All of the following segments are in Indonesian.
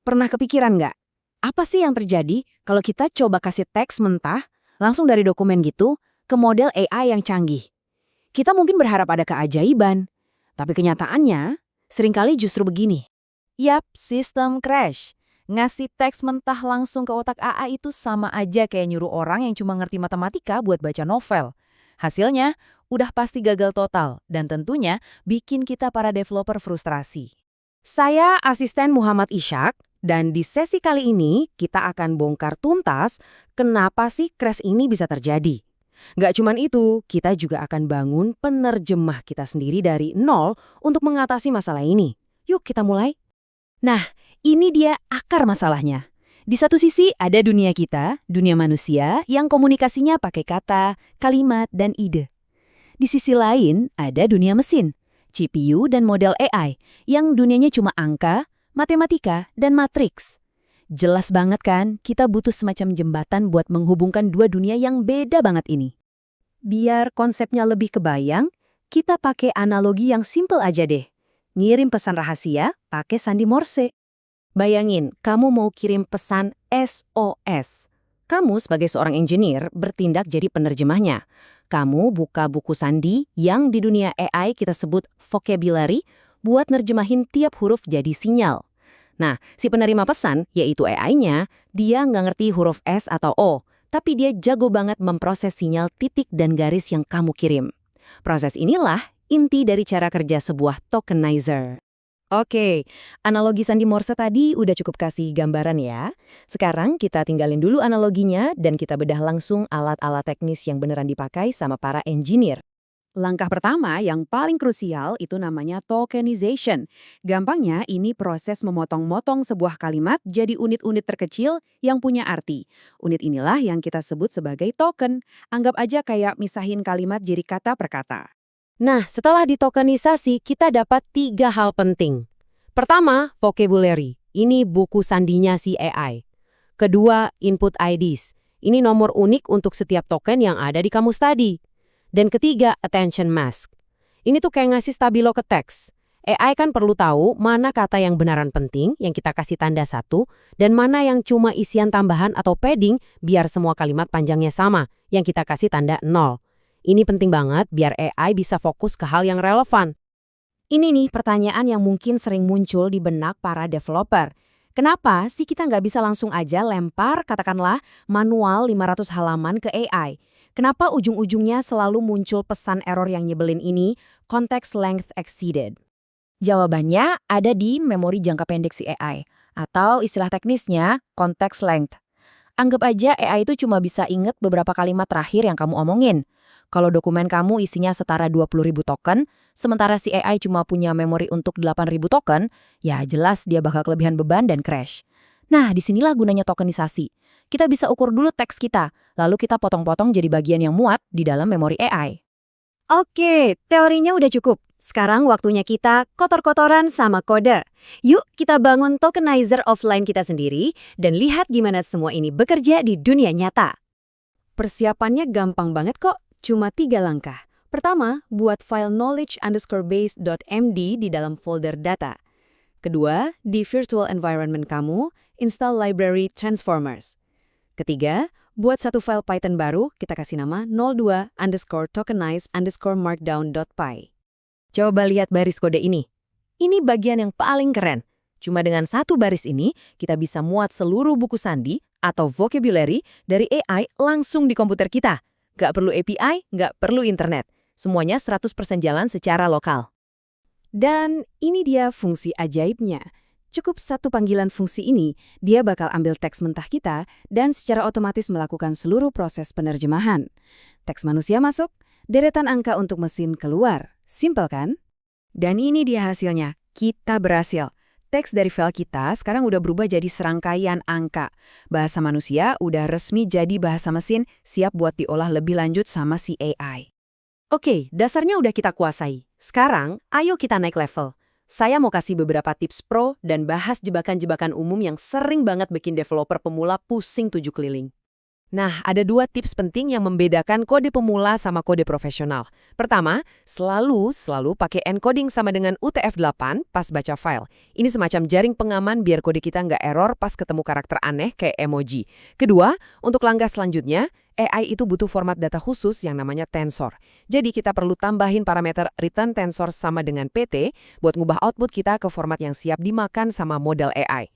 Pernah kepikiran nggak? Apa sih yang terjadi kalau kita coba kasih teks mentah, langsung dari dokumen gitu, ke model AI yang canggih? Kita mungkin berharap ada keajaiban, tapi kenyataannya seringkali justru begini. Yap, sistem crash. Ngasih teks mentah langsung ke otak AI itu sama aja kayak nyuruh orang yang cuma ngerti matematika buat baca novel. Hasilnya, udah pasti gagal total dan tentunya bikin kita para developer frustrasi. Saya asisten Muhammad Ishak, dan di sesi kali ini kita akan bongkar tuntas kenapa sih crash ini bisa terjadi. Nggak cuman itu, kita juga akan bangun penerjemah kita sendiri dari nol untuk mengatasi masalah ini. Yuk kita mulai. Nah, ini dia akar masalahnya. Di satu sisi ada dunia kita, dunia manusia, yang komunikasinya pakai kata, kalimat, dan ide. Di sisi lain ada dunia mesin, CPU dan model AI, yang dunianya cuma angka, matematika, dan matriks. Jelas banget kan, kita butuh semacam jembatan buat menghubungkan dua dunia yang beda banget ini. Biar konsepnya lebih kebayang, kita pakai analogi yang simple aja deh. Ngirim pesan rahasia pakai sandi Morse. Bayangin, kamu mau kirim pesan SOS. Kamu sebagai seorang engineer bertindak jadi penerjemahnya. Kamu buka buku sandi yang di dunia AI kita sebut vocabulary buat nerjemahin tiap huruf jadi sinyal. Nah, si penerima pesan, yaitu AI-nya, dia nggak ngerti huruf S atau O, tapi dia jago banget memproses sinyal titik dan garis yang kamu kirim. Proses inilah inti dari cara kerja sebuah tokenizer. Oke, analogi sandi Morse tadi udah cukup kasih gambaran ya. Sekarang kita tinggalin dulu analoginya dan kita bedah langsung alat-alat teknis yang beneran dipakai sama para engineer. Langkah pertama yang paling krusial itu namanya tokenization. Gampangnya ini proses memotong-motong sebuah kalimat jadi unit-unit terkecil yang punya arti. Unit inilah yang kita sebut sebagai token. Anggap aja kayak misahin kalimat jadi kata per kata. Nah, setelah ditokenisasi, kita dapat 3 hal penting. Pertama, vocabulary. Ini buku sandinya si AI. Kedua, input IDs. Ini nomor unik untuk setiap token yang ada di kamus tadi. Dan ketiga, attention mask. Ini tuh kayak ngasih stabilo ke teks. AI kan perlu tahu mana kata yang benaran penting, yang kita kasih tanda 1, dan mana yang cuma isian tambahan atau padding biar semua kalimat panjangnya sama, yang kita kasih tanda 0. Ini penting banget biar AI bisa fokus ke hal yang relevan. Ini nih pertanyaan yang mungkin sering muncul di benak para developer. Kenapa sih kita nggak bisa langsung aja lempar, katakanlah, manual 500 halaman ke AI? Kenapa ujung-ujungnya selalu muncul pesan error yang nyebelin ini, context length exceeded? Jawabannya ada di memori jangka pendek si AI, atau istilah teknisnya context length. Anggap aja AI itu cuma bisa inget beberapa kalimat terakhir yang kamu omongin. Kalau dokumen kamu isinya setara 20.000 token, sementara si AI cuma punya memori untuk 8.000 token, ya jelas dia bakal kelebihan beban dan crash. Nah, disinilah gunanya tokenisasi. Kita bisa ukur dulu teks kita, lalu kita potong-potong jadi bagian yang muat di dalam memori AI. Oke, teorinya udah cukup. Sekarang waktunya kita kotor-kotoran sama kode. Yuk kita bangun tokenizer offline kita sendiri dan lihat gimana semua ini bekerja di dunia nyata. Persiapannya gampang banget kok, cuma 3 langkah. Pertama, buat file knowledge_base.md di dalam folder data. Kedua, di virtual environment kamu, install library transformers. Ketiga, buat satu file Python baru, kita kasih nama 02_tokenize_markdown.py. Coba lihat baris kode ini. Ini bagian yang paling keren. Cuma dengan satu baris ini, kita bisa muat seluruh buku sandi atau vocabulary dari AI langsung di komputer kita. Nggak perlu API, nggak perlu internet. Semuanya 100% jalan secara lokal. Dan ini dia fungsi ajaibnya. Cukup satu panggilan fungsi ini, dia bakal ambil teks mentah kita dan secara otomatis melakukan seluruh proses penerjemahan. Teks manusia masuk, deretan angka untuk mesin keluar. Simpel kan? Dan ini dia hasilnya. Kita berhasil. Teks dari file kita sekarang udah berubah jadi serangkaian angka. Bahasa manusia udah resmi jadi bahasa mesin, siap buat diolah lebih lanjut sama si AI. Oke, dasarnya udah kita kuasai. Sekarang, ayo kita naik level. Saya mau kasih beberapa tips pro dan bahas jebakan-jebakan umum yang sering banget bikin developer pemula pusing 7 keliling. Nah, ada 2 tips penting yang membedakan kode pemula sama kode profesional. Pertama, selalu pakai encoding sama dengan UTF-8 pas baca file. Ini semacam jaring pengaman biar kode kita nggak error pas ketemu karakter aneh kayak emoji. Kedua, untuk langkah selanjutnya, AI itu butuh format data khusus yang namanya tensor. Jadi kita perlu tambahin parameter return tensor sama dengan PT buat ngubah output kita ke format yang siap dimakan sama model AI.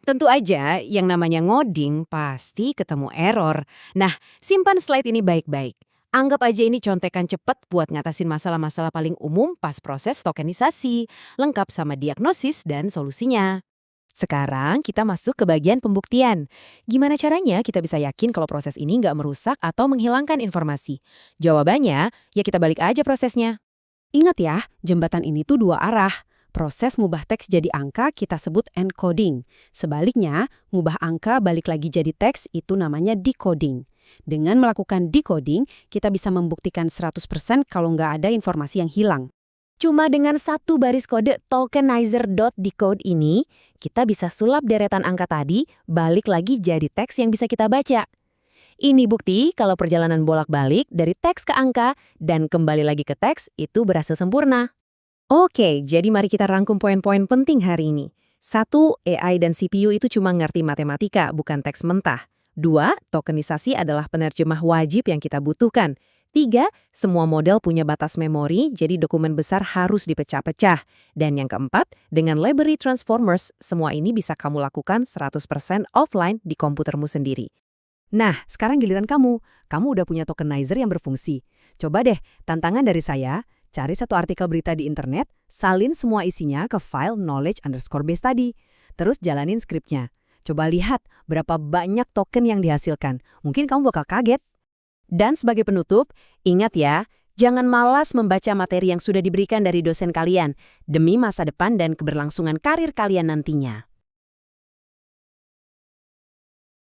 Tentu aja, yang namanya ngoding pasti ketemu error. Nah, simpan slide ini baik-baik. Anggap aja ini contekan cepat buat ngatasin masalah-masalah paling umum pas proses tokenisasi, lengkap sama diagnosis dan solusinya. Sekarang kita masuk ke bagian pembuktian. Gimana caranya kita bisa yakin kalau proses ini nggak merusak atau menghilangkan informasi? Jawabannya, ya kita balik aja prosesnya. Ingat ya, jembatan ini tuh 2 arah. Proses ngubah teks jadi angka kita sebut encoding. Sebaliknya, ngubah angka balik lagi jadi teks itu namanya decoding. Dengan melakukan decoding, kita bisa membuktikan 100% kalau nggak ada informasi yang hilang. Cuma dengan 1 baris kode tokenizer.decode ini, kita bisa sulap deretan angka tadi balik lagi jadi teks yang bisa kita baca. Ini bukti kalau perjalanan bolak-balik dari teks ke angka dan kembali lagi ke teks itu berhasil sempurna. Oke, jadi mari kita rangkum poin-poin penting hari ini. 1. AI dan CPU itu cuma ngerti matematika, bukan teks mentah. 2. Tokenisasi adalah penerjemah wajib yang kita butuhkan. 3. Semua model punya batas memori, jadi dokumen besar harus dipecah-pecah. Dan yang keempat, dengan library transformers, semua ini bisa kamu lakukan 100% offline di komputermu sendiri. Nah, sekarang giliran kamu. Kamu udah punya tokenizer yang berfungsi. Coba deh, tantangan dari saya, cari 1 artikel berita di internet, salin semua isinya ke file knowledge_base tadi. Terus jalanin skripnya. Coba lihat berapa banyak token yang dihasilkan. Mungkin kamu bakal kaget. Dan sebagai penutup, ingat ya, jangan malas membaca materi yang sudah diberikan dari dosen kalian demi masa depan dan keberlangsungan karir kalian nantinya.